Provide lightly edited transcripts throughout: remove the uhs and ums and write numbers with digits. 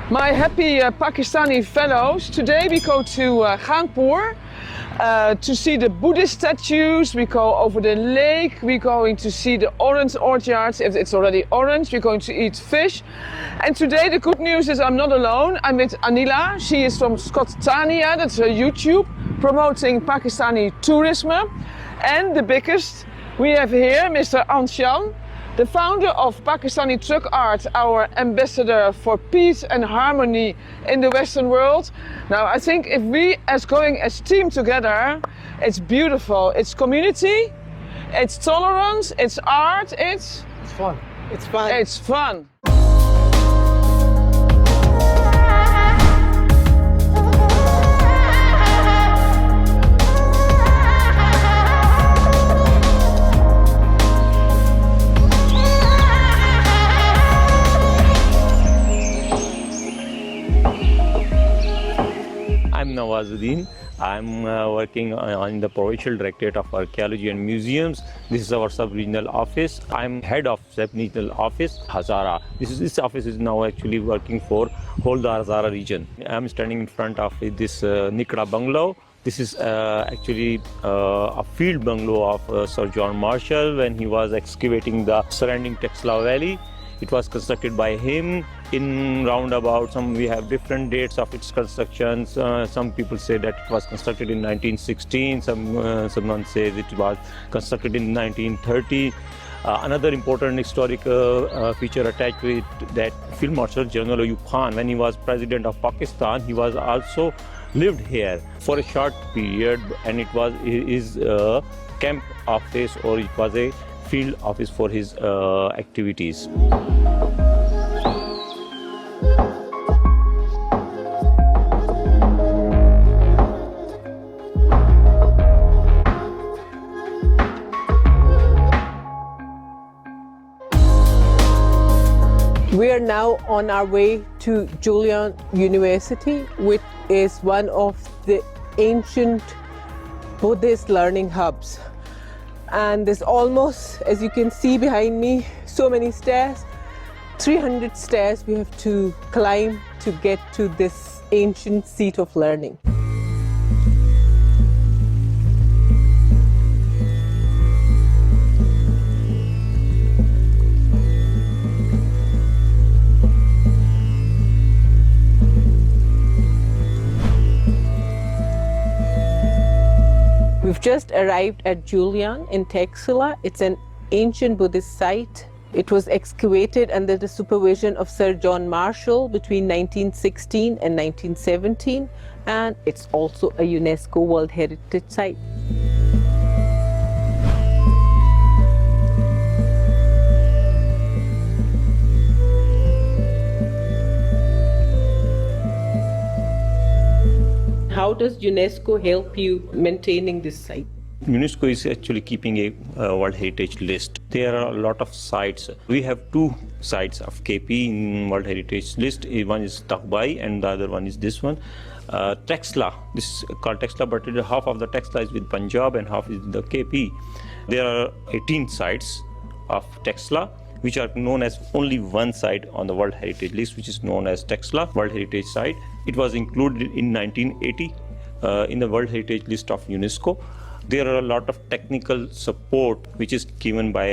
My happy Pakistani fellows, today we go to Gandharan to see the Buddhist statues. We go over the lake, we're going to see the orange orchards. If it's already orange, we're going to eat fish. And today the good news is I'm not alone. I'm with Anila. She is from Scottania, that's her YouTube, promoting Pakistani tourism. And the biggest, we have here Mr. Anshan, the founder of Pakistani Truck Art, our ambassador for peace and harmony in the Western world. Now I think if we going as team together, it's beautiful. It's community, it's tolerance, it's art, it's fun. It's fun. It's fun. I'm Nawazuddin. I'm working in the Provincial Directorate of Archaeology and Museums. This is our sub-regional office. I'm head of sub-regional office, Hazara. This office is now actually working for whole the Hazara region. I'm standing in front of this Nikra bungalow. This is actually a field bungalow of Sir John Marshall when he was excavating the surrounding Taxila Valley. It was constructed by him in roundabout. We have different dates of its constructions. Some people say that it was constructed in 1916. Someone says it was constructed in 1930. Another important historical feature attached to it, that Field Marshal General Ayub Khan, when he was president of Pakistan, he was also lived here for a short period, and it was his camp office, or it was a field office for his activities. We are now on our way to Jaulian University, which is one of the ancient Buddhist learning hubs. And there's almost, as you can see behind me, so many stairs. 300 stairs we have to climb to get to this ancient seat of learning. We've just arrived at Jaulian in Taxila. It's an ancient Buddhist site. It was excavated under the supervision of Sir John Marshall between 1916 and 1917, and it's also a UNESCO World Heritage Site. How does UNESCO help you maintaining this site? UNESCO is actually keeping a World Heritage list. There are a lot of sites. We have two sites of KP in World Heritage list. One is Takbai and the other one is this one. Taxila, this is called Taxila, but half of the Taxila is with Punjab and half is the KP. There are 18 sites of Taxila, which are known as only one site on the World Heritage list, which is known as Taxila World Heritage Site. It was included in 1980 in the World Heritage list of UNESCO. There are a lot of technical support which is given by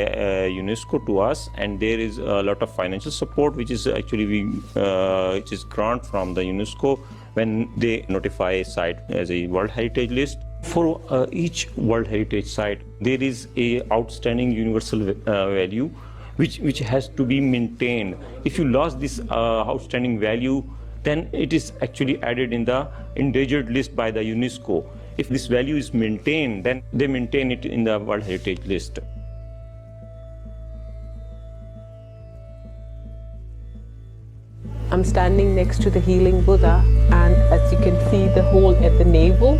UNESCO to us, and there is a lot of financial support which is actually which is grant from the UNESCO when they notify a site as a World Heritage list. For each World Heritage site, there is a outstanding universal value which has to be maintained. If you lost this outstanding value, then it is actually added in the endangered list by the UNESCO. If this value is maintained, then they maintain it in the World Heritage list. I'm standing next to the healing Buddha, and as you can see the hole at the navel,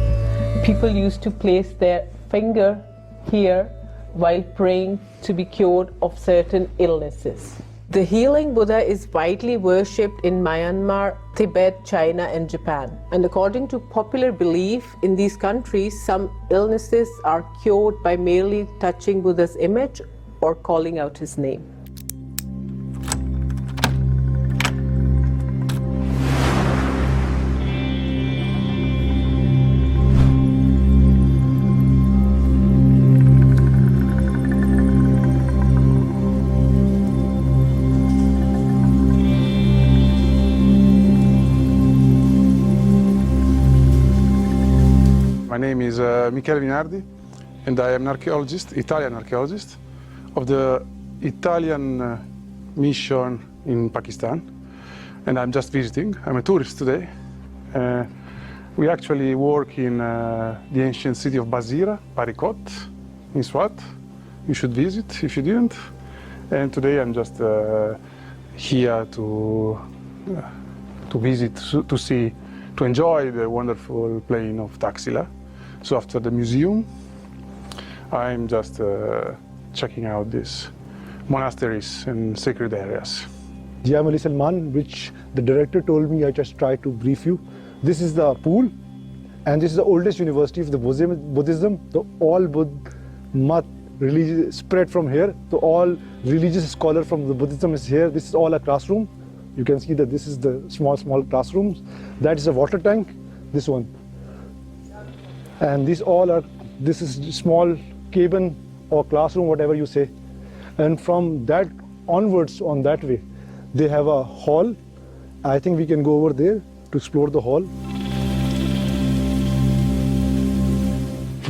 people used to place their finger here while praying to be cured of certain illnesses. The healing Buddha is widely worshipped in Myanmar, Tibet, China and Japan. And according to popular belief in these countries, some illnesses are cured by merely touching Buddha's image or calling out his name. is Michele Minardi, and I am an archaeologist, Italian archaeologist, of the Italian mission in Pakistan. And I'm just visiting. I'm a tourist today. We actually work in the ancient city of Basira, Parikot, in Swat. You should visit if you didn't. And today I'm just here to visit, to see, to enjoy the wonderful plain of Taxila. So after the museum, I'm just checking out these monasteries and sacred areas. Jaimal Salman, which the director told me I just try to brief you. This is the pool, and this is the oldest university of the Buddhism. The all Buddha religion spread from here. So all religious scholar from the Buddhism is here. This is all a classroom. You can see that this is the small classrooms. That is a water tank, this one. And these all are, this is small cabin or classroom, whatever you say. And from that onwards on that way, they have a hall. I think we can go over there to explore the hall.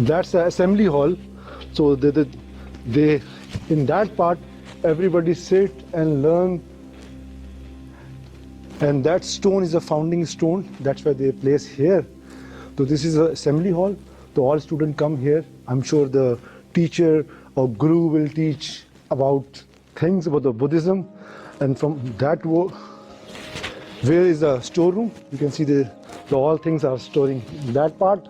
That's the assembly hall. So they in that part, everybody sit and learn. And that stone is a founding stone. That's why they place here. So this is an assembly hall. So all students come here. I'm sure the teacher or guru will teach about things about the Buddhism. And from that where is the storeroom? You can see the all things are storing in that part.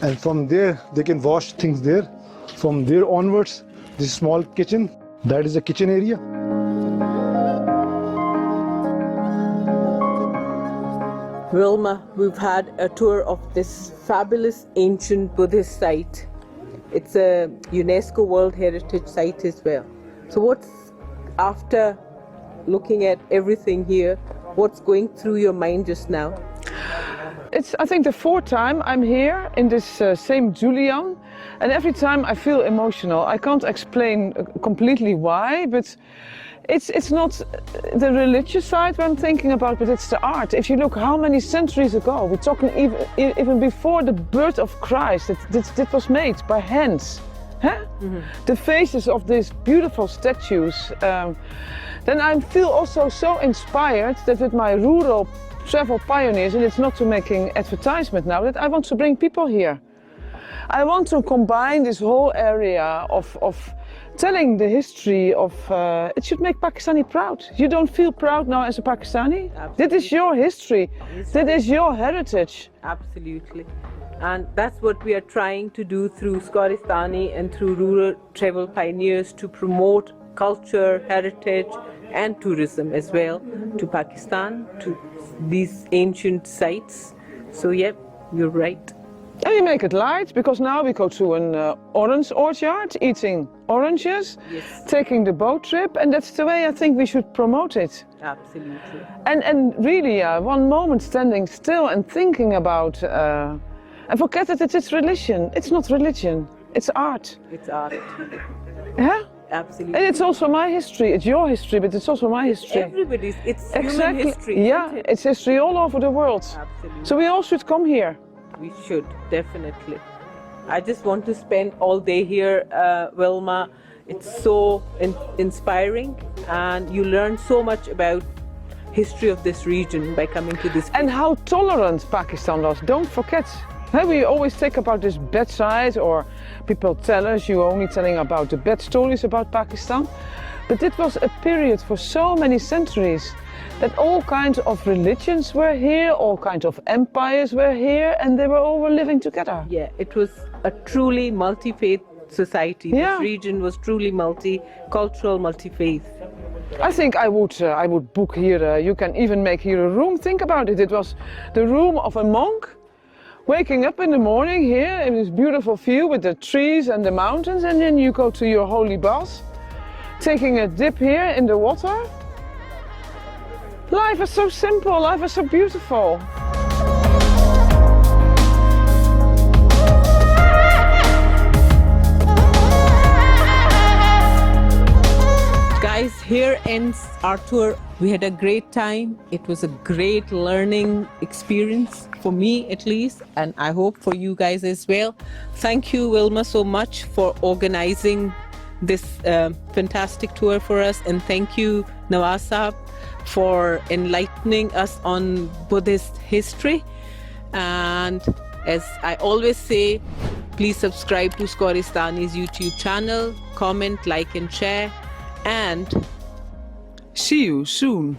And from there, they can wash things there. From there onwards, this small kitchen, that is the kitchen area. Wilma, we've had a tour of this fabulous ancient Buddhist site. It's a UNESCO World Heritage Site as well. So what's, after looking at everything here, what's going through your mind just now? It's, I think, the fourth time I'm here in this same Jaulian, and every time I feel emotional. I can't explain completely why, but it's not the religious side I'm thinking about, but it's the art. If you look how many centuries ago, we're talking even before the birth of Christ, that was made by hands. Huh? Mm-hmm. The faces of these beautiful statues. Then I feel also so inspired that with my rural travel pioneers, and it's not to making advertisement now, that I want to bring people here. I want to combine this whole area of telling the history of, it should make Pakistani proud. You don't feel proud now as a Pakistani? Absolutely. That is your history. That is your heritage. Absolutely. And that's what we are trying to do through Scoristani and through rural travel pioneers, to promote culture, heritage and tourism as well to Pakistan, to these ancient sites. So yep, you're right. And we make it light, because now we go to an orange orchard, eating oranges, yes, taking the boat trip, and that's the way I think we should promote it. Absolutely. And really, one moment standing still and thinking about, and forget that it's religion. It's not religion, it's art. It's art. Yeah? Absolutely. And it's also my history. It's your history, but it's also my history. Everybody's. It's exactly. Human history. Yeah, isn't it? It's history all over the world. Absolutely. So we all should come here. We should, definitely. I just want to spend all day here, Wilma. It's so inspiring, and you learn so much about history of this region by coming to this place. And how tolerant Pakistan was. Don't forget. We always think about this bad side, or people tell us you're only telling about the bad stories about Pakistan. But it was a period for so many centuries that all kinds of religions were here, all kinds of empires were here, and they were all living together. Yeah, it was a truly multi-faith society. Yeah. This region was truly multicultural, multi-faith. I think I would book here. You can even make here a room. Think about it. It was the room of a monk, waking up in the morning here in this beautiful view with the trees and the mountains, and then you go to your holy bath, taking a dip here in the water. Life is so simple, life is so beautiful. Guys, here ends our tour. We had a great time. It was a great learning experience for me at least, and I hope for you guys as well. Thank you, Wilma, so much for organizing this fantastic tour for us, and thank you, Nawaz Sahab, for enlightening us on Buddhist history. And as I always say, please subscribe to Skoristani's YouTube channel, comment, like and share, and See you soon.